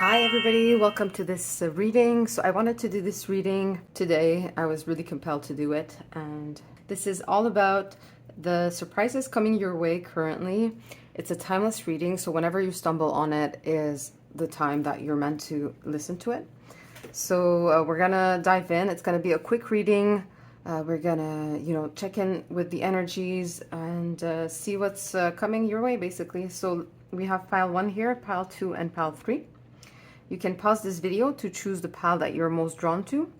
Hi everybody, welcome to this reading. So I wanted to do this reading today. I was really compelled to do it, and this is all about the surprises coming your way currently. It's a timeless reading, so whenever you stumble on it is the time that you're meant to listen to it. So we're gonna dive in. It's gonna be a quick reading. We're gonna, check in with the energies and see what's coming your way, basically. So we have pile 1 here, pile 2, and pile 3. You can pause this video to choose the pile that you're most drawn to.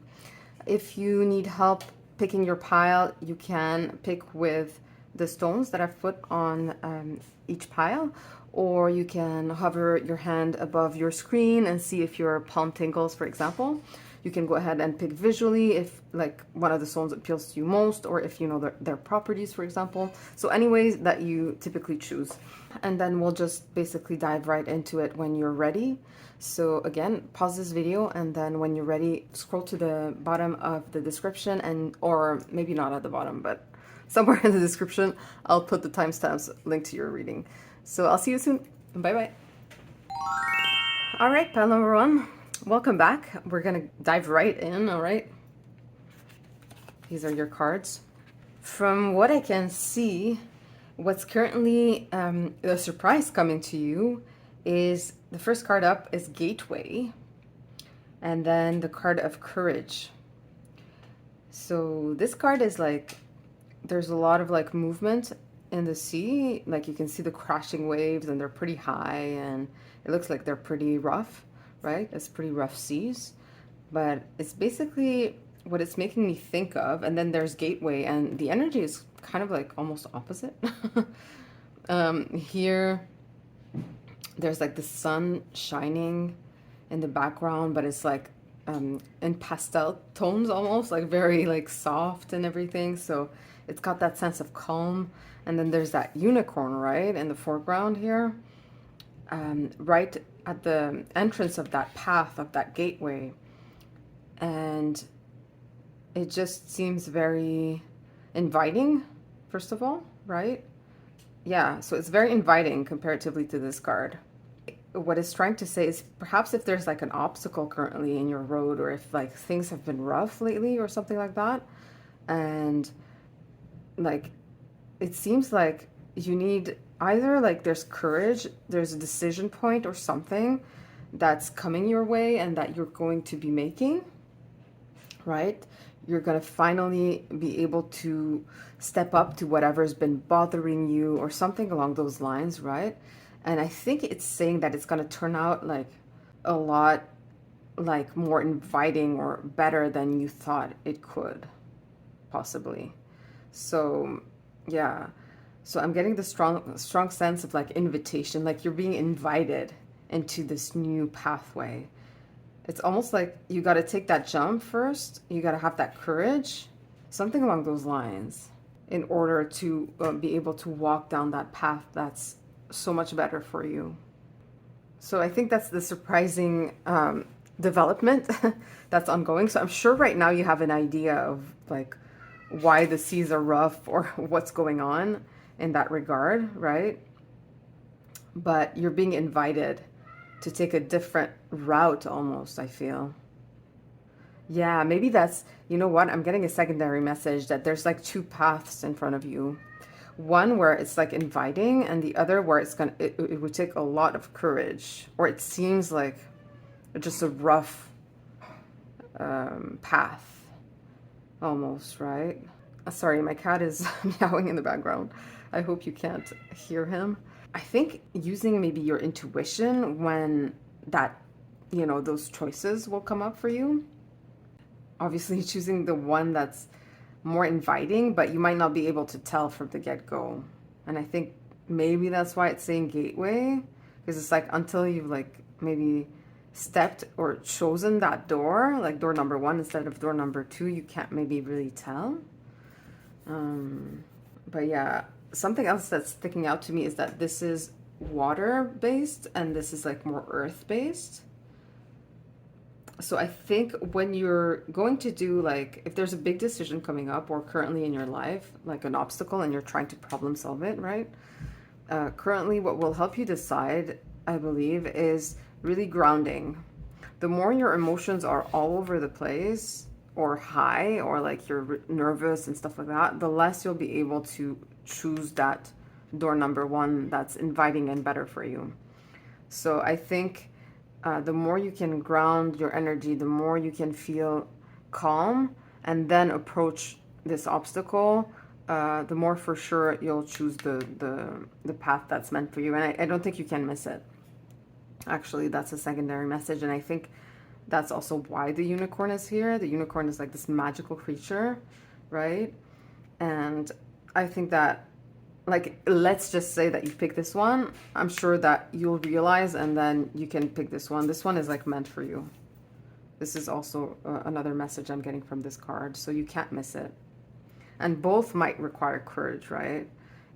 If you need help picking your pile, you can pick with the stones that I've put on each pile, or you can hover your hand above your screen and see if your palm tingles, for example. You can go ahead and pick visually if like one of the stones appeals to you most, or if you know their properties, for example. So any ways that you typically choose. And then we'll just basically dive right into it when you're ready. So again, pause this video, and then when you're ready, scroll to the bottom of the description, and or maybe not at the bottom, but somewhere in the description, I'll put the timestamps linked to your reading. So I'll see you soon. Bye bye. All right, pile number 1. Welcome back. We're gonna dive right in, all right? These are your cards. From what I can see, what's currently a surprise coming to you is the first card up is Gateway, and then the card of Courage. So this card is like, there's a lot of like movement in the sea. Like you can see the crashing waves, and they're pretty high, and it looks like they're pretty rough, right? It's pretty rough seas, but it's basically what it's making me think of. And then there's Gateway, and the energy is kind of like almost opposite. Here there's like the sun shining in the background, but it's like in pastel tones, almost like very like soft and everything. So it's got that sense of calm. And then there's that unicorn right in the foreground here, right at the entrance of that path, of that gateway. And it just seems very inviting, first of all, right? Yeah, so it's very inviting comparatively to this card. What it's trying to say is perhaps if there's like an obstacle currently in your road, or if like things have been rough lately or something like that, and like it seems like you need either like there's courage, there's a decision point or something that's coming your way and that you're going to be making, right? You're going to finally be able to step up to whatever's been bothering you or something along those lines, right? And I think it's saying that it's going to turn out like a lot like more inviting or better than you thought it could, possibly. So, yeah. So I'm getting the strong sense of like invitation, like you're being invited into this new pathway. It's almost like you got to take that jump first. You got to have that courage, something along those lines, in order to be able to walk down that path that's so much better for you. So I think that's the surprising development that's ongoing. So I'm sure right now you have an idea of like why the seas are rough or what's going on in that regard, right? But you're being invited to take a different route almost, I feel. Yeah, maybe that's, you know what, I'm getting a secondary message that there's like 2 paths in front of you. One where it's like inviting, and the other where it would take a lot of courage, or it seems like just a rough path almost, right? Sorry, my cat is meowing in the background. I hope you can't hear him. I think using maybe your intuition when that, those choices will come up for you. Obviously choosing the one that's more inviting, but you might not be able to tell from the get-go. And I think maybe that's why it's saying gateway, because it's like until you've like maybe stepped or chosen that door, like door number 1 instead of door number 2, you can't maybe really tell. But yeah, something else that's sticking out to me is that this is water-based and this is like more earth-based. So I think when you're going to do like, if there's a big decision coming up or currently in your life, like an obstacle, and you're trying to problem solve it, right? Currently what will help you decide, I believe, is really grounding. The more your emotions are all over the place or high or like you're nervous and stuff like that, the less you'll be able to choose that door number one that's inviting and better for you. So I think the more you can ground your energy, the more you can feel calm and then approach this obstacle, the more for sure you'll choose the path that's meant for you. And I don't think you can miss it. Actually, that's a secondary message. And I think that's also why the unicorn is here. The unicorn is like this magical creature, right? And I think that, like, let's just say that you pick this one. I'm sure that you'll realize and then you can pick this one. This one is like meant for you. This is also another message I'm getting from this card. So you can't miss it. And both might require courage, right?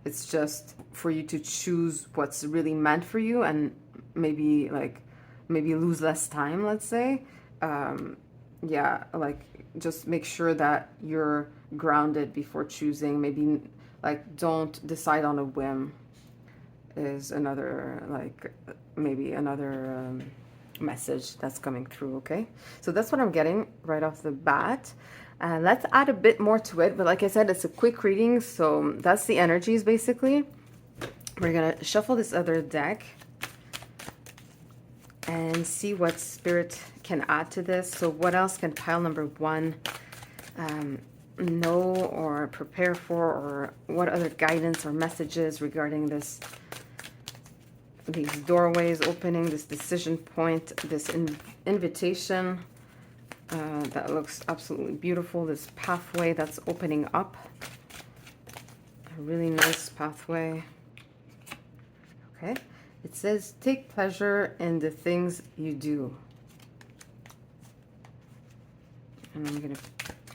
It's just for you to choose what's really meant for you and maybe lose less time, let's say. Yeah, like just make sure that you're grounded before choosing. Maybe like don't decide on a whim is another, like maybe another message that's coming through, okay? So that's what I'm getting right off the bat. Let's add a bit more to it, but like I said, it's a quick reading, so that's the energies basically. We're gonna shuffle this other deck and see what spirit can add to this. So what else can pile number one know or prepare for, or what other guidance or messages regarding this, these doorways opening, this decision point, this invitation that looks absolutely beautiful, this pathway that's opening up, a really nice pathway. Okay, it says take pleasure in the things you do. And I'm gonna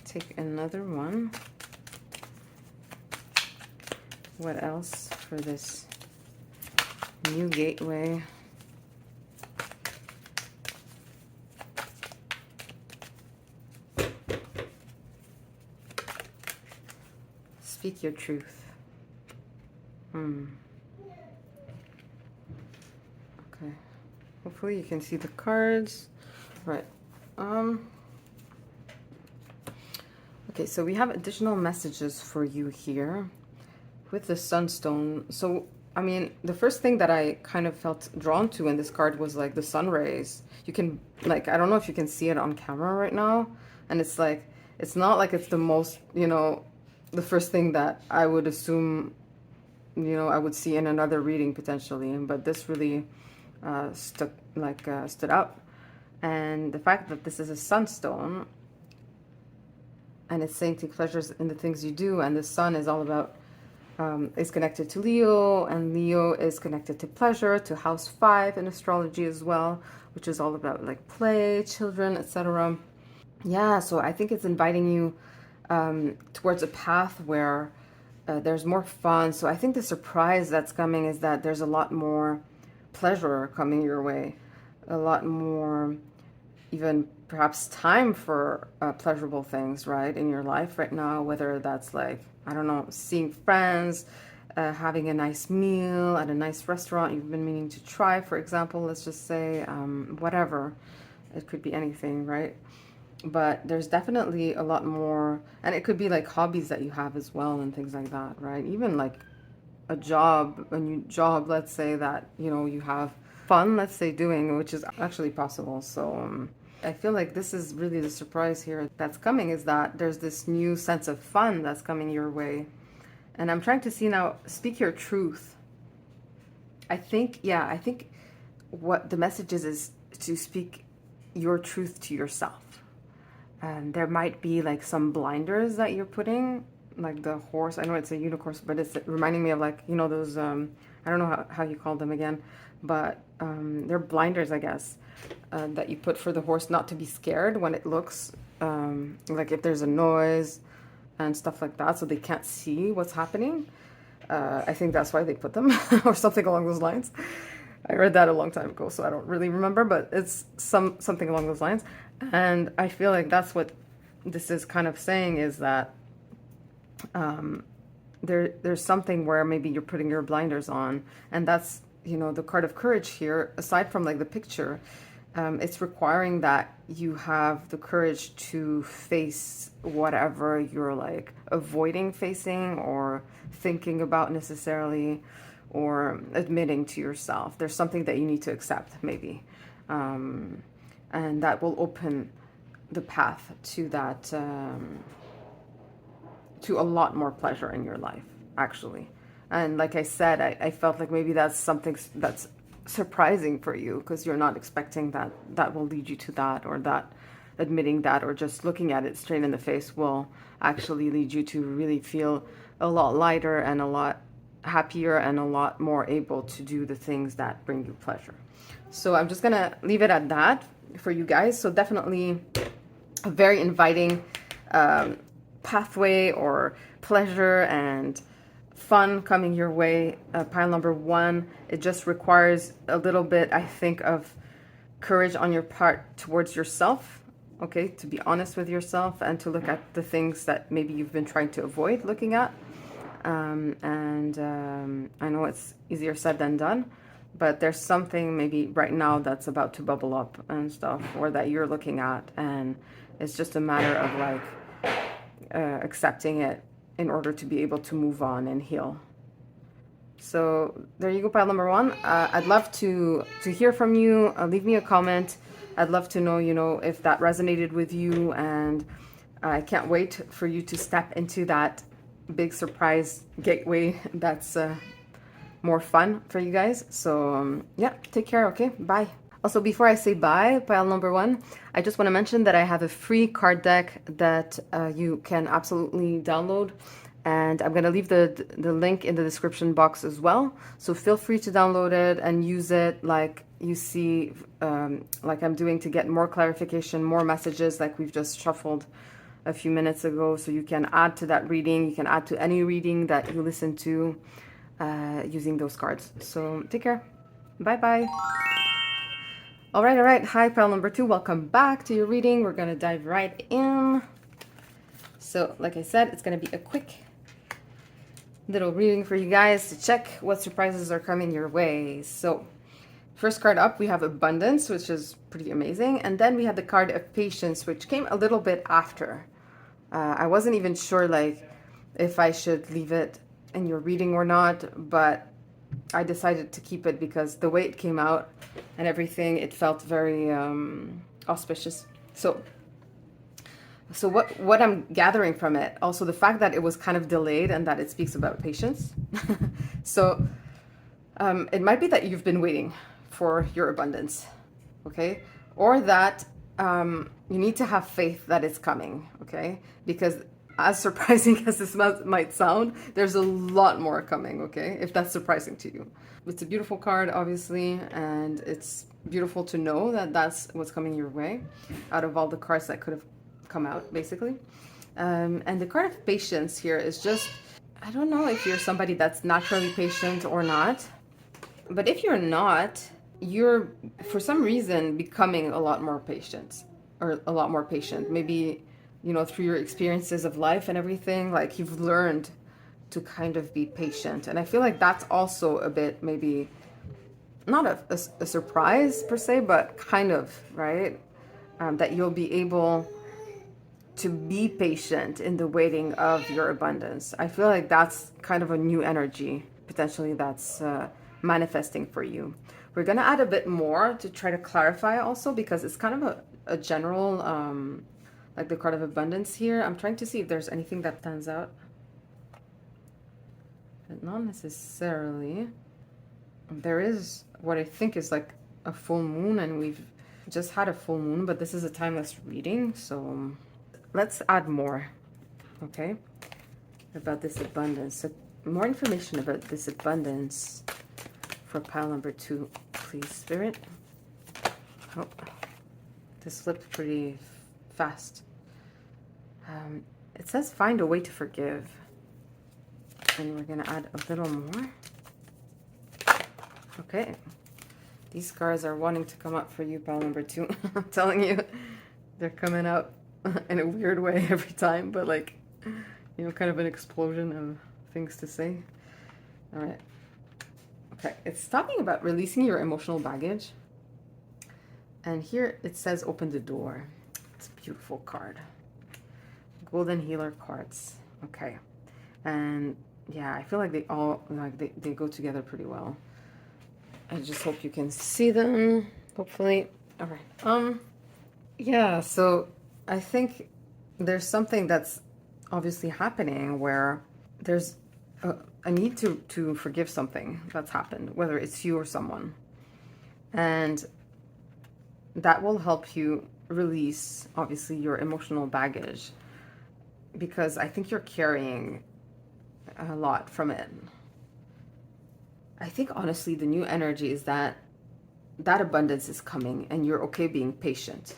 take another one. What else for this new gateway? Speak your truth. Okay. Hopefully you can see the cards. Right. Okay, so we have additional messages for you here with the sunstone. So, I mean, the first thing that I kind of felt drawn to in this card was like the sun rays. You can, like, I don't know if you can see it on camera right now. And it's like, it's not like it's the most, you know, the first thing that I would assume, you know, I would see in another reading potentially. But this really stood out. And the fact that this is a sunstone, and it's saying take pleasures in the things you do, and the sun is all about, is connected to Leo, and Leo is connected to pleasure, to house 5 in astrology as well, which is all about like play, children, etc. Yeah, so I think it's inviting you towards a path where there's more fun. So I think the surprise that's coming is that there's a lot more pleasure coming your way, a lot more even perhaps time for pleasurable things, right, in your life right now, whether that's like, I don't know, seeing friends, having a nice meal at a nice restaurant you've been meaning to try, for example, let's just say, whatever. It could be anything, right? But there's definitely a lot more, and it could be like hobbies that you have as well and things like that, right? Even like a new job, let's say, that, you know, you have fun, let's say, doing, which is actually possible. So I feel like this is really the surprise here that's coming, is that there's this new sense of fun that's coming your way. And I'm trying to see now, speak your truth. I think what the message is to speak your truth to yourself. And there might be like some blinders that you're putting, like the horse. I know it's a unicorn, but it's reminding me of, like, you know, those, I don't know how you call them again, but they're blinders, I guess, that you put for the horse not to be scared when it looks, like if there's a noise and stuff like that, so they can't see what's happening. I think that's why they put them, or something along those lines. I read that a long time ago, so I don't really remember, but it's something along those lines. And I feel like that's what this is kind of saying, is that there's something where maybe you're putting your blinders on, and that's you know, the card of courage here, aside from like the picture, it's requiring that you have the courage to face whatever you're like avoiding facing or thinking about necessarily, or admitting to yourself. There's something that you need to accept, maybe. And that will open the path to that, to a lot more pleasure in your life, actually. And like I said, I felt like maybe that's something that's surprising for you, because you're not expecting that that will lead you to that, or that admitting that, or just looking at it straight in the face will actually lead you to really feel a lot lighter and a lot happier and a lot more able to do the things that bring you pleasure. So I'm just gonna leave it at that for you guys. So definitely a very inviting pathway or pleasure and fun coming your way. Pile number 1, it just requires a little bit, I think, of courage on your part towards yourself, okay, to be honest with yourself and to look at the things that maybe you've been trying to avoid looking at. I know it's easier said than done, but there's something maybe right now that's about to bubble up and stuff, or that you're looking at, and it's just a matter of like accepting it in order to be able to move on and heal. So there you go, pile number 1. I'd love to hear from you. Leave me a comment. I'd love to know, you know, if that resonated with you, and I can't wait for you to step into that big surprise gateway that's more fun for you guys. So yeah, take care. Okay, bye. Also, before I say bye, pile number 1, I just want to mention that I have a free card deck that you can absolutely download, and I'm going to leave the link in the description box as well. So feel free to download it and use it like you see, like I'm doing, to get more clarification, more messages like we've just shuffled a few minutes ago. So you can add to that reading. You can add to any reading that you listen to using those cards. So take care. Bye-bye. All right. Hi, pile number 2. Welcome back to your reading. We're going to dive right in. So, like I said, it's going to be a quick little reading for you guys to check what surprises are coming your way. So, first card up, we have abundance, which is pretty amazing. And then we have the card of patience, which came a little bit after. I wasn't even sure, like, if I should leave it in your reading or not, but I decided to keep it because the way it came out and everything, it felt very auspicious. So what I'm gathering from it, also the fact that it was kind of delayed and that it speaks about patience. So it might be that you've been waiting for your abundance, okay? Or that you need to have faith that it's coming, okay? Because as surprising as this might sound, there's a lot more coming, okay? If that's surprising to you. It's a beautiful card, obviously, and it's beautiful to know that that's what's coming your way out of all the cards that could have come out, basically. And the card of patience here is just, I don't know if you're somebody that's naturally patient or not, but if you're not, you're, for some reason, becoming a lot more patient, or a lot more patient. Maybe, you know, through your experiences of life and everything, like you've learned to kind of be patient. And I feel like that's also a bit, maybe not a surprise per se, but kind of, right? That you'll be able to be patient in the waiting of your abundance. I feel like that's kind of a new energy, potentially, that's manifesting for you. We're going to add a bit more to try to clarify also, because it's kind of a general, like the card of abundance here. I'm trying to see if there's anything that stands out. But not necessarily. There is what I think is like a full moon, and we've just had a full moon, but this is a timeless reading, so let's add more, okay, about this abundance. So more information about this abundance for pile number 2, please, Spirit. Oh, this flipped pretty fast. It says find a way to forgive, and we're gonna add a little more. Okay, these cards are wanting to come up for you, pile number 2. I'm telling you, they're coming out in a weird way every time, but like, you know, kind of an explosion of things to say. All right, Okay, it's talking about releasing your emotional baggage. And here it says open the door. It's a beautiful card. Golden Healer cards. Okay. And yeah, I feel like they all, like they go together pretty well. I just hope you can see them, hopefully. All right. Yeah, so I think there's something that's obviously happening where there's a need to forgive something that's happened, whether it's you or someone. And that will help you release, obviously, your emotional baggage, because I think you're carrying a lot from it. I think, honestly, the new energy is that abundance is coming and you're okay being patient,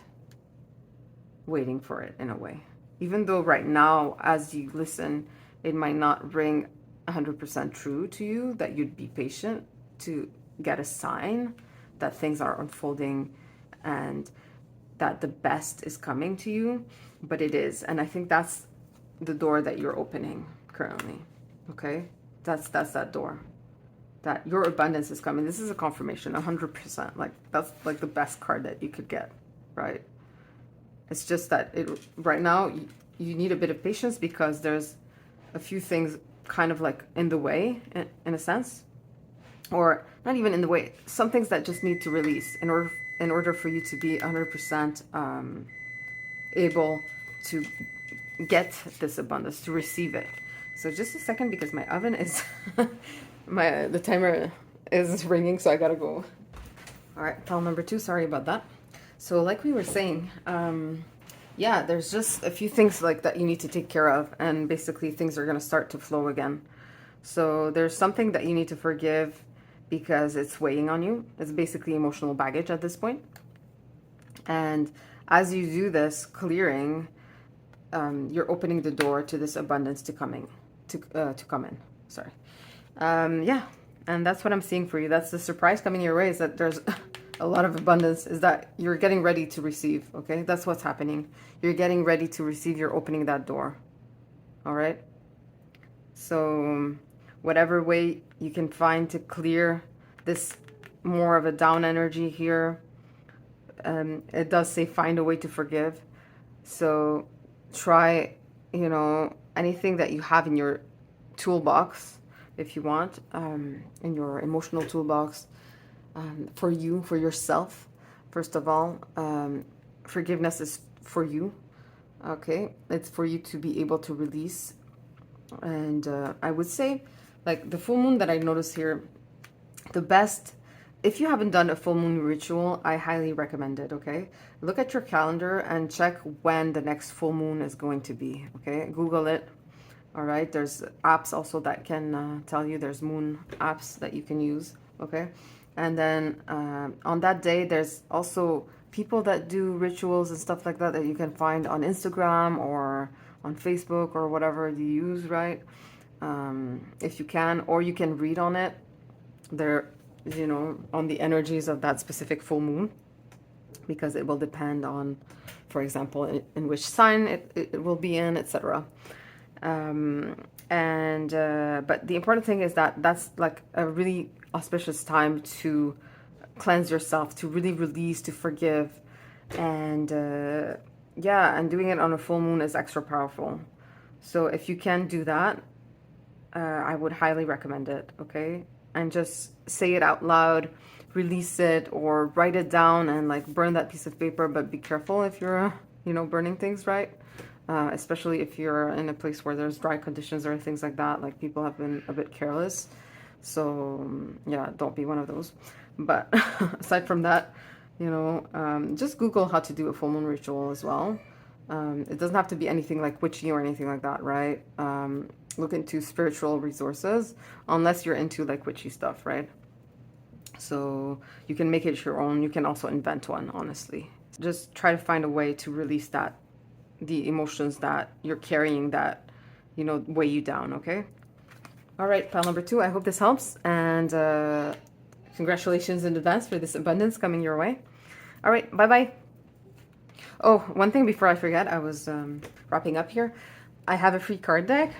waiting for it in a way. Even though right now, as you listen, it might not ring 100% true to you, that you'd be patient to get a sign that things are unfolding and that the best is coming to you, but it is. And I think that's the door that you're opening currently. Okay, that's that door, that your abundance is coming. This is a confirmation, 100%. Like, that's like the best card that you could get, right? It's just that right now you need a bit of patience, because there's a few things kind of like in the way, in a sense, or not even in the way, some things that just need to release in order for you to be 100% able to get this abundance, to receive it. So just a second, because my oven is the timer is ringing, so I gotta go. All right, pile number 2, sorry about that. So like we were saying, yeah, there's just a few things like that you need to take care of, and basically things are gonna start to flow again. So there's something that you need to forgive because it's weighing on you. It's basically emotional baggage at this point. And as you do this clearing, you're opening the door to this abundance to come in. Sorry. Yeah, and that's what I'm seeing for you. That's the surprise coming your way, is that there's a lot of abundance, is that you're getting ready to receive. Okay, that's what's happening. You're getting ready to receive. You're opening that door. All right. So whatever way you can find to clear this more of a down energy here, it does say find a way to forgive. So try, anything that you have in your toolbox, if you want, in your emotional toolbox, for you, for yourself. First of all, forgiveness is for you. Okay, it's for you to be able to release. And I would say, like the full moon that I noticed here, the best, if you haven't done a full moon ritual, I highly recommend it. Okay, look at your calendar and check when the next full moon is going to be. Okay, Google it. All right, there's apps also that can tell you. There's moon apps that you can use. Okay, and then on that day, there's also people that do rituals and stuff like that you can find on Instagram or on Facebook or whatever you use, right? If you can, or you can read on it there, on the energies of that specific full moon, because it will depend on, for example, in which sign it will be in, etc. But the important thing is that that's like a really auspicious time to cleanse yourself, to really release, to forgive. And and doing it on a full moon is extra powerful. So if you can do that, I would highly recommend it. Okay, and just say it out loud, release it, or write it down and like burn that piece of paper. But be careful if you're burning things, right? Especially if you're in a place where there's dry conditions or things like that. Like, people have been a bit careless. So yeah, don't be one of those. But aside from that, just Google how to do a full moon ritual as well. It doesn't have to be anything like witchy or anything like that, right? Look into spiritual resources, unless you're into like witchy stuff, right? So you can make it your own. You can also invent one, honestly. Just try to find a way to release the emotions that you're carrying that, weigh you down, okay? All right, pile number 2, I hope this helps. And congratulations in advance for this abundance coming your way. All right, bye-bye. Oh, one thing before I forget, I was wrapping up here. I have a free card deck.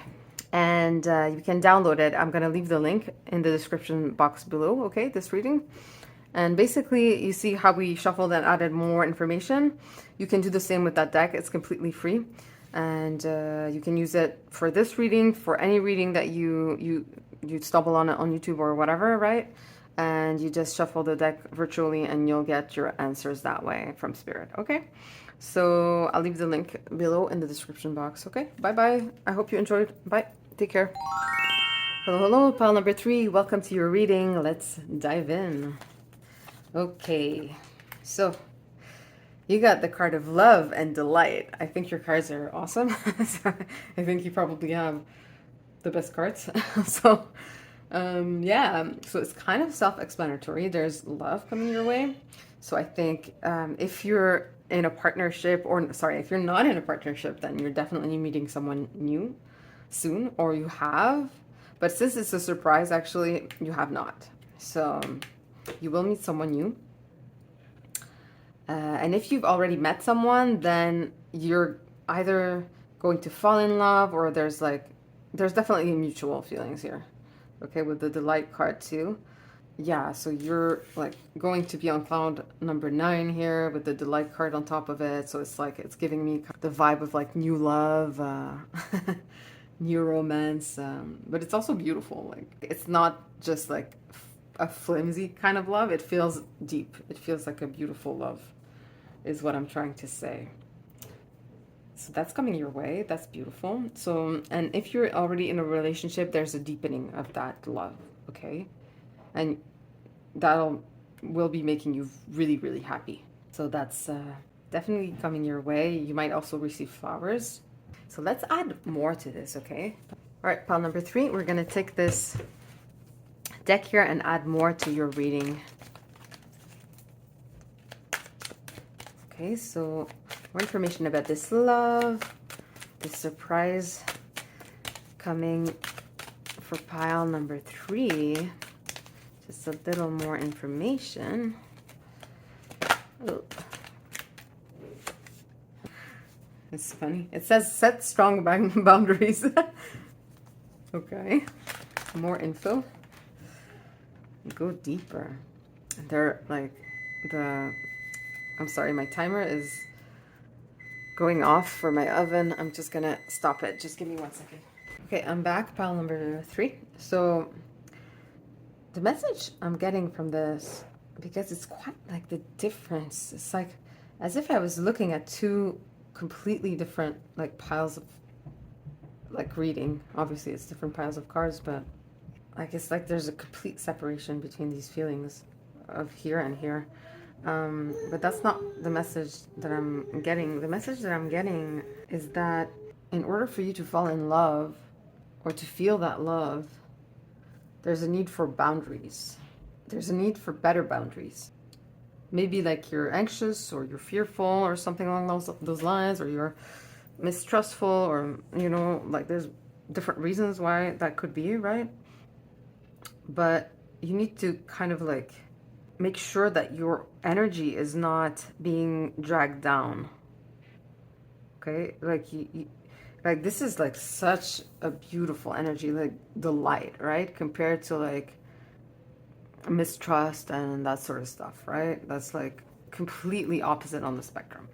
And you can download it. I'm going to leave the link in the description box below, okay, this reading. And basically, you see how we shuffled and added more information. You can do the same with that deck. It's completely free. And you can use it for this reading, for any reading that you stumble on it on YouTube or whatever, right? And you just shuffle the deck virtually and you'll get your answers that way from Spirit, okay? So I'll leave the link below in the description box, okay? Bye-bye. I hope you enjoyed. Bye. Take care. Hello, hello, pile number 3. Welcome to your reading. Let's dive in. Okay, so you got the card of love and delight. I think your cards are awesome. So I think you probably have the best cards. So yeah, so it's kind of self-explanatory. There's love coming your way. So I think if you're in a partnership, or sorry, if you're not in a partnership, then you're definitely meeting someone new soon, or you have. But since it's a surprise, actually, you have not. So you will meet someone new. And if you've already met someone, then you're either going to fall in love, or there's definitely mutual feelings here. Okay, with the delight card too. Yeah, so you're like going to be on cloud number 9 here with the delight card on top of it. So it's like, it's giving me the vibe of like new love, new romance. But it's also beautiful. Like, it's not just like a flimsy kind of love. It feels deep. It feels like a beautiful love is what I'm trying to say. So that's coming your way. That's beautiful. So, and if you're already in a relationship, there's a deepening of that love, okay? And will be making you really, really happy. So that's definitely coming your way. You might also receive flowers. So let's add more to this, okay? All right, pile number 3, we're gonna take this deck here and add more to your reading. Okay, so more information about this love, this surprise coming for pile number 3. Just a little more information. Oh. It's funny. It says set strong boundaries. Okay, more info. Go deeper. They're like I'm sorry, my timer is going off for my oven. I'm just gonna stop it. Just give me 1 second. Okay, I'm back, pile number 3. So the message I'm getting from this, because it's quite like the difference, it's like as if I was looking at 2 completely different like piles of like reading. Obviously it's different piles of cards, but like it's like there's a complete separation between these feelings of here and here. But that's not the message that I'm getting. The message that I'm getting is that in order for you to fall in love or to feel that love, there's a need for boundaries. There's a need for better boundaries. Maybe like you're anxious or you're fearful or something along those lines, or you're mistrustful, or, you know, like there's different reasons why that could be, right? But you need to kind of like make sure that your energy is not being dragged down. Okay, like like this is like such a beautiful energy, like the light, right? Compared to like mistrust and that sort of stuff, right? That's like completely opposite on the spectrum.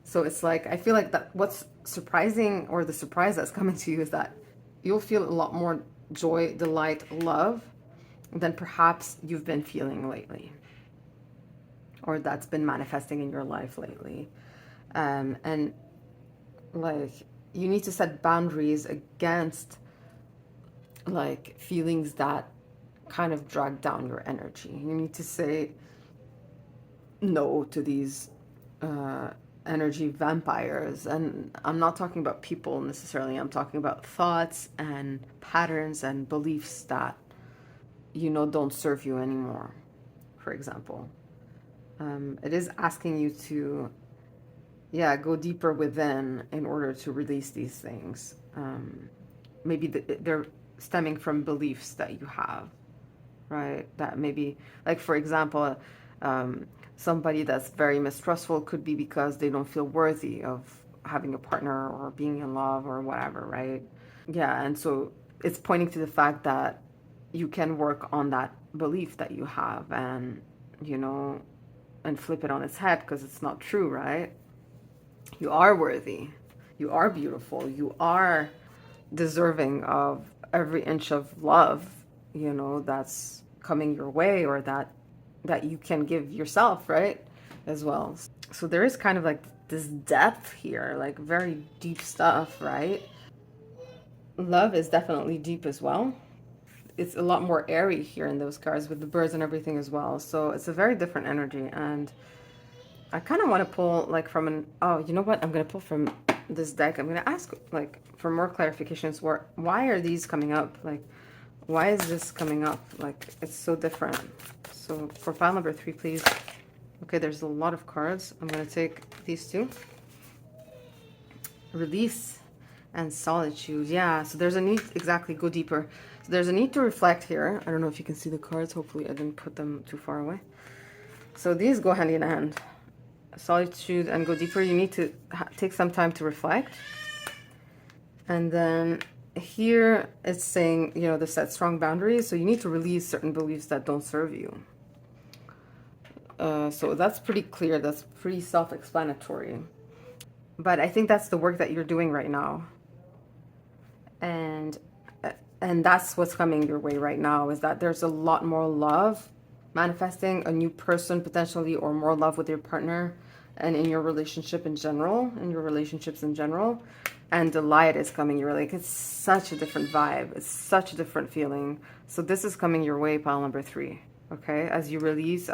So it's like, I feel like that what's surprising, or the surprise that's coming to you, is that you'll feel a lot more joy, delight, love than perhaps you've been feeling lately, or that's been manifesting in your life lately. And like you need to set boundaries against like feelings that kind of drag down your energy. You need to say no to these energy vampires. And I'm not talking about people necessarily. I'm talking about thoughts and patterns and beliefs that, you know, don't serve you anymore, for example. It is asking you to, yeah, go deeper within in order to release these things. Maybe they're stemming from beliefs that you have, right? That maybe, like, for example, somebody that's very mistrustful could be because they don't feel worthy of having a partner or being in love or whatever, right? Yeah, and so it's pointing to the fact that you can work on that belief that you have, and you know, and flip it on its head, because it's not true, right? You are worthy. You are beautiful. You are deserving of every inch of love, you know, that's coming your way, or that you can give yourself, right? As well. So there is kind of like this depth here, like very deep stuff, right? Love is definitely deep as well. It's a lot more airy here in those cards with the birds and everything as well. So it's a very different energy. And I kind of want to pull like from an, oh, you know what? I'm going to pull from this deck. I'm going to ask like for more clarifications. Why are these coming up? Like, why is this coming up? Like, it's so different. So for pile number 3, please. Okay, there's a lot of cards. I'm going to take these two. Release and solitude. Yeah, so there's a need, exactly, go deeper. So there's a need to reflect here. I don't know if you can see the cards. Hopefully I didn't put them too far away. So these go hand in hand. Solitude and go deeper. You need to take some time to reflect. And then here it's saying, you know, to set strong boundaries. So you need to release certain beliefs that don't serve you. So that's pretty clear. That's pretty self-explanatory. But I think that's the work that you're doing right now. And that's what's coming your way right now, is that there's a lot more love manifesting, a new person potentially, or more love with your partner and in your relationship in general, in your relationships in general. And the light is coming your way. Like, it's such a different vibe. It's such a different feeling. So this is coming your way, pile number 3. Okay, as you release,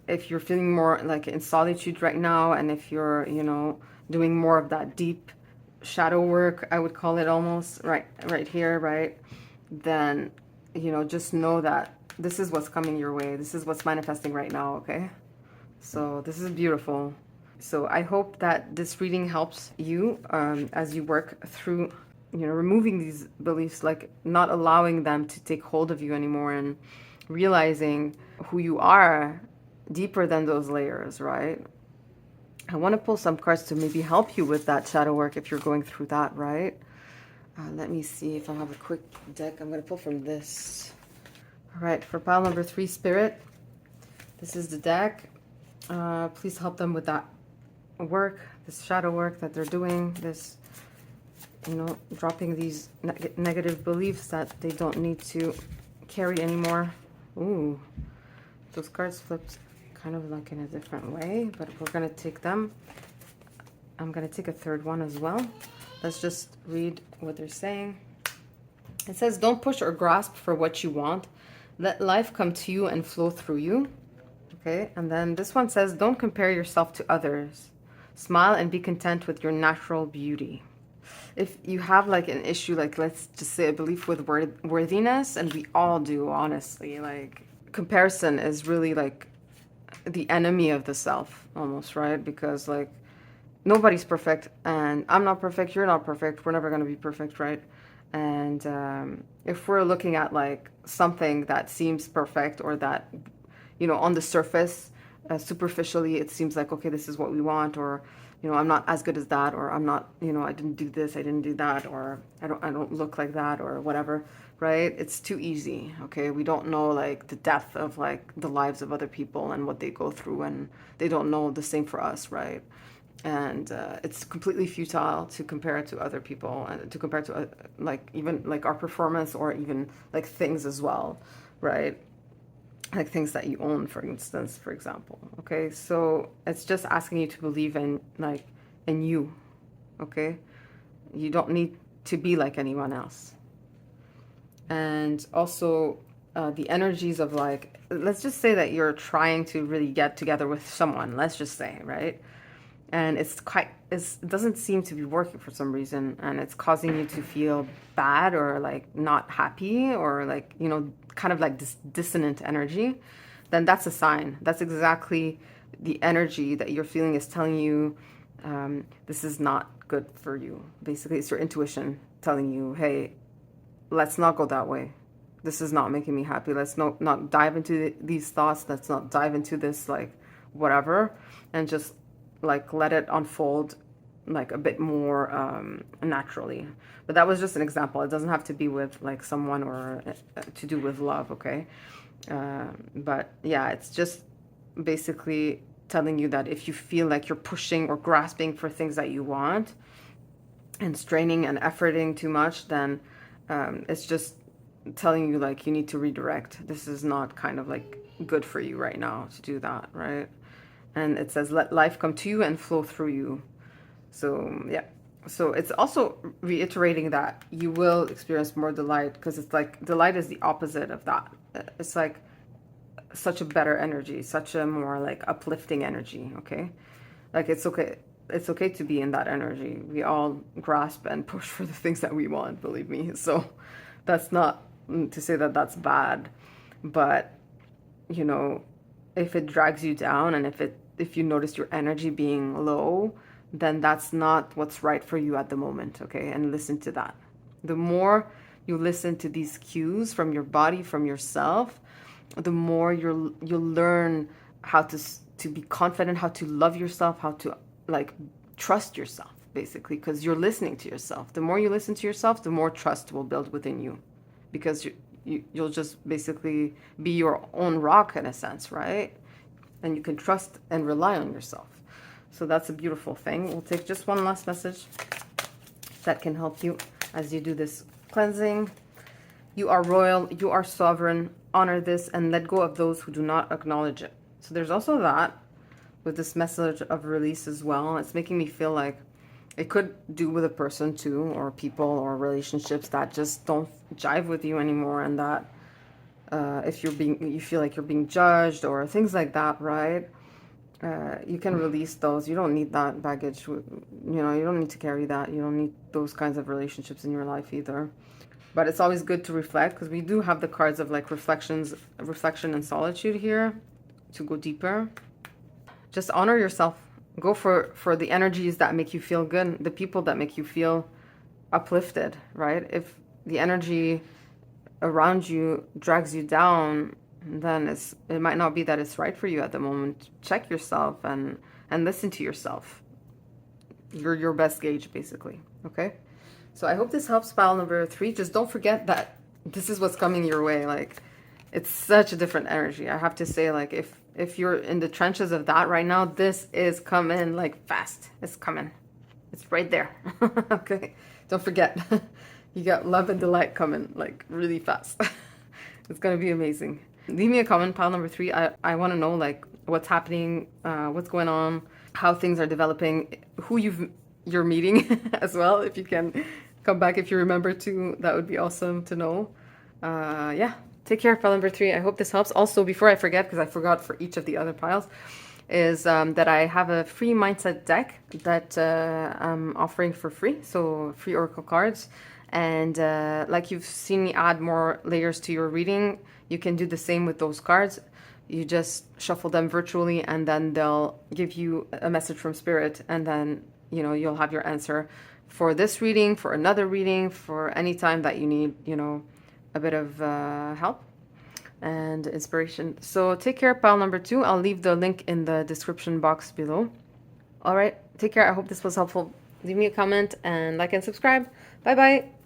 if you're feeling more like in solitude right now, and if you're, you know, doing more of that deep shadow work, I would call it almost, right here, right? Then, you know, just know that this is what's coming your way. This is what's manifesting right now, okay? So this is beautiful. So I hope that this reading helps you as you work through, you know, removing these beliefs, like not allowing them to take hold of you anymore, and realizing who you are deeper than those layers, right? I want to pull some cards to maybe help you with that shadow work if you're going through that, right? Let me see if I have a quick deck. I'm going to pull from this. All right, for pile number 3, Spirit, this is the deck. Please help them with that work, this shadow work that they're doing, this, you know, dropping these negative beliefs that they don't need to carry anymore. Ooh, those cards flipped kind of like in a different way, but we're going to take them. I'm going to take a third one as well. Let's just read what they're saying. It says, don't push or grasp for what you want. Let life come to you and flow through you. Okay, and then this one says, don't compare yourself to others. Smile and be content with your natural beauty. If you have like an issue, like let's just say a belief with worthiness, and we all do, honestly, like comparison is really like the enemy of the self almost, right? Because like nobody's perfect, and I'm not perfect, you're not perfect, we're never going to be perfect, right? And if we're looking at like something that seems perfect, or that, you know, on the surface, superficially, it seems like, okay, this is what we want, or, you know, I'm not as good as that, or I'm not, you know, I didn't do this, I didn't do that, or I don't look like that, or whatever, right? It's too easy, okay? We don't know like the depth of like the lives of other people and what they go through, and they don't know the same for us, right? And it's completely futile to compare it to other people, and to compare to like even like our performance, or even like things as well, right? Like things that you own, for instance, for example. Okay, so it's just asking you to believe in like in you. Okay, you don't need to be like anyone else. And also the energies of like, let's just say that you're trying to really get together with someone, let's just say, right? And it doesn't seem to be working for some reason, and it's causing you to feel bad, or like not happy, or like, you know, kind of like this dissonant energy. Then that's a sign. That's exactly the energy that you're feeling is telling you this is not good for you. Basically, it's your intuition telling you, hey, let's not go that way. This is not making me happy. Let's not dive into these thoughts. Let's not dive into this like whatever, and just like let it unfold like a bit more naturally. But that was just an example. It doesn't have to be with like someone or to do with love, okay? But yeah, it's just basically telling you that if you feel like you're pushing or grasping for things that you want and straining and efforting too much, then it's just telling you like you need to redirect. This is not kind of like good for you right now to do that, right? And it says let life come to you and flow through you. So yeah, so it's also reiterating that you will experience more delight, because it's like delight is the opposite of that. It's like such a better energy, such a more like uplifting energy, okay? Like it's okay to be in that energy. We all grasp and push for the things that we want, believe me. So that's not to say that that's bad, but you know, if it drags you down and if you notice your energy being low, then that's not what's right for you at the moment, okay? And listen to that. The more you listen to these cues from your body, from yourself, the more you'll learn how to be confident, how to love yourself, how to like trust yourself, basically, because you're listening to yourself. The more you listen to yourself, the more trust will build within you, because you'll just basically be your own rock in a sense, right? And you can trust and rely on yourself. So that's a beautiful thing. We'll take just one last message that can help you as you do this cleansing. You are royal, you are sovereign. Honor this and let go of those who do not acknowledge it. So there's also that with this message of release as well. It's making me feel like it could do with a person too, or people or relationships that just don't jive with you anymore, and that if you feel like you're being judged or things like that, right? You can release those. You don't need that baggage. You know, you don't need to carry that. You don't need those kinds of relationships in your life either. But it's always good to reflect, because we do have the cards of like reflection and solitude here to go deeper. Just honor yourself. Go for the energies that make you feel good, the people that make you feel uplifted, right? If the energy around you drags you down, then it might not be that it's right for you at the moment. Check yourself and listen to yourself. You're your best gauge, basically, okay? So I hope this helps pile number 3. Just don't forget that this is what's coming your way. Like, it's such a different energy. I have to say, like, if you're in the trenches of that right now, this is coming like fast. It's coming. It's right there. Okay? Don't forget. You got love and delight coming like really fast. It's going to be amazing. Leave me a comment, pile number 3. I want to know like what's happening, what's going on, how things are developing, who you're meeting as well. If you can come back, if you remember to, that would be awesome to know. Yeah, take care, pile number 3. I hope this helps. Also, before I forget, because I forgot for each of the other piles, is that I have a free mindset deck that I'm offering for free. So free oracle cards. And like you've seen me add more layers to your reading, you can do the same with those cards. You just shuffle them virtually, and then they'll give you a message from spirit, and then you'll have your answer for this reading, for another reading, for any time that you need, a bit of help and inspiration. So take care, pile number 2. I'll leave the link in the description box below. All right, take care. I hope this was helpful. Leave me a comment and like and subscribe. Bye bye.